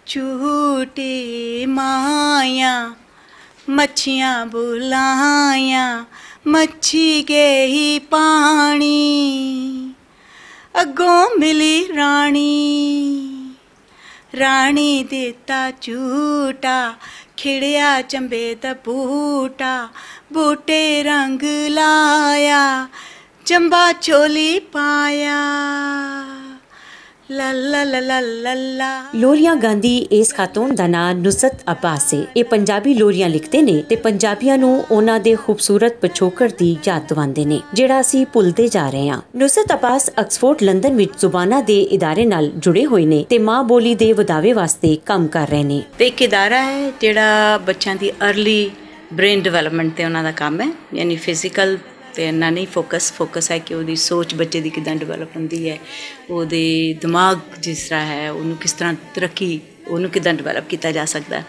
झूठी माया मच्छियाँ बुलाया मच्छी के ही पानी अगों मिली रानी रानी देता झूठा खिड़िया चंबे दा बूटा बूटे रंग लाया चंबा चोली पाया ला ला ला ला ला ला। लोरियां गांधी इस खातून दा नाम नुसरत अब्बास है। ये पंजाबी लोरियां लिखते ने ते पंजाबियां नूं उन्हां दे खूबसूरत पिछोकड़ दी याद दिवांदे ने जिहड़ा असीं भुलदे जा रहे हां। नुसरत अब्बास ऑक्सफोर्ड लंदन विच जुबानां दे इदारे नाल जुड़े होए ने ते मां बोली दे वधावे वास्ते काम कर रहे ने। एक इदारा है जिहड़ा बच्चों की अर्ली ब्रेन डिवेलपमेंट ते उन्हां दा काम है, यानी फिजिकल तो इन्ना नहीं फोकस है कि वो सोच बच्चे की किदां डिवेलप होंदी है, वो दिमाग जिस तरह है उन्होंने किस तरह तरक्की उन्होंने किदां डिवेलप किया जा सकता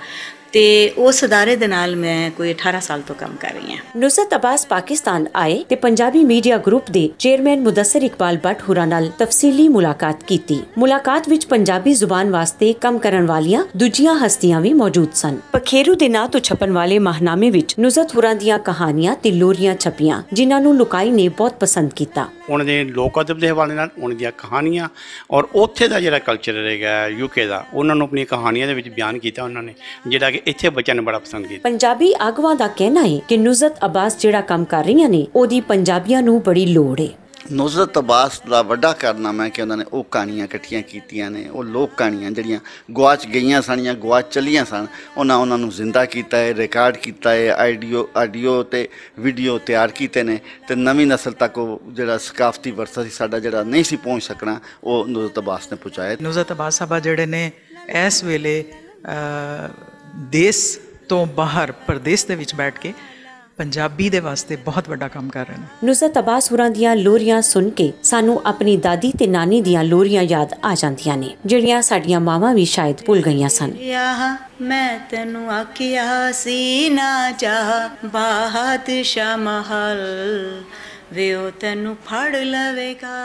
ते उस अदारे दे नाल मैं कोई 18 साल तो काम कर रही हूँ। नुसरत अब्बास पाकिस्तान आए ते पंजाबी मीडिया ग्रुप दे चेयरमैन मुदस्सिर इकबाल भट्ट हुरां नाल तफसीली मुलाकात कीती। मुलाकात विच पंजाबी जुबान वास्ते काम करन वालियां दूजियां हस्तियां भी मौजूद सन। पखेरू दे नां तो छपन वाले माहनामे विच नुसरत हुरां दियां कहानियां ते लोरियां छपियां जिन्हां नूं लुकाई ने बहुत पसंद कीता। उन्हां दे लोक अदब दे हवाले नाल उन्हां दियां कहानियां और उत्थे दा जिहड़ा कल्चर रहेगा यूके दा उन्हां नूं अपनी कहानियां दे विच बयान कीता उन्हां ने जिहड़ा इत्थे बच्चों ने बड़ा पसंद किया। पंजाबी आगुआं दा कहना है कि नुसरत अब्बास जिहड़ा काम कर रही ने ओदी पंजाबियां नूं बड़ी लोड़ है। नुसरत अब्बास दा वड्डा कारनामा है कि उन्होंने वो कहानियां इकट्ठियां कीतियां ने, वो लोक कहानियां जिहड़ियां गुआच गईयां सन या गुआच चलियां सन उन्होंने जिंदा किया है, रिकॉर्ड किया है, आडियो ते वीडियो तैयार किए ने ते नवीं नस्ल तक वो जिहड़ा सकाफती वरसा सी साडा जिहड़ा नहीं सी पहुँच सकना वो नुसरत अब्बास ने पहुँचाया। नुसरत अब्बास साहबा जिहड़े ने इस वेले देश तो बाहर प्रदेश दे विच बैठ के पंजाबी दे वास्ते बहुत बड़ा काम कर रहे हैं। नुसरत अब्बास हुरां दियां लोरियां सुन के सानू अपनी दादी ते नानी दियां लोरियां याद आ जांदियां ने जिहड़ियां साडियां मावां भी शायद भुल गईयां सन। मैं तैनू आखिया सी ना जा बादशाह महल वे ओ तैनू फड़ लवेगा।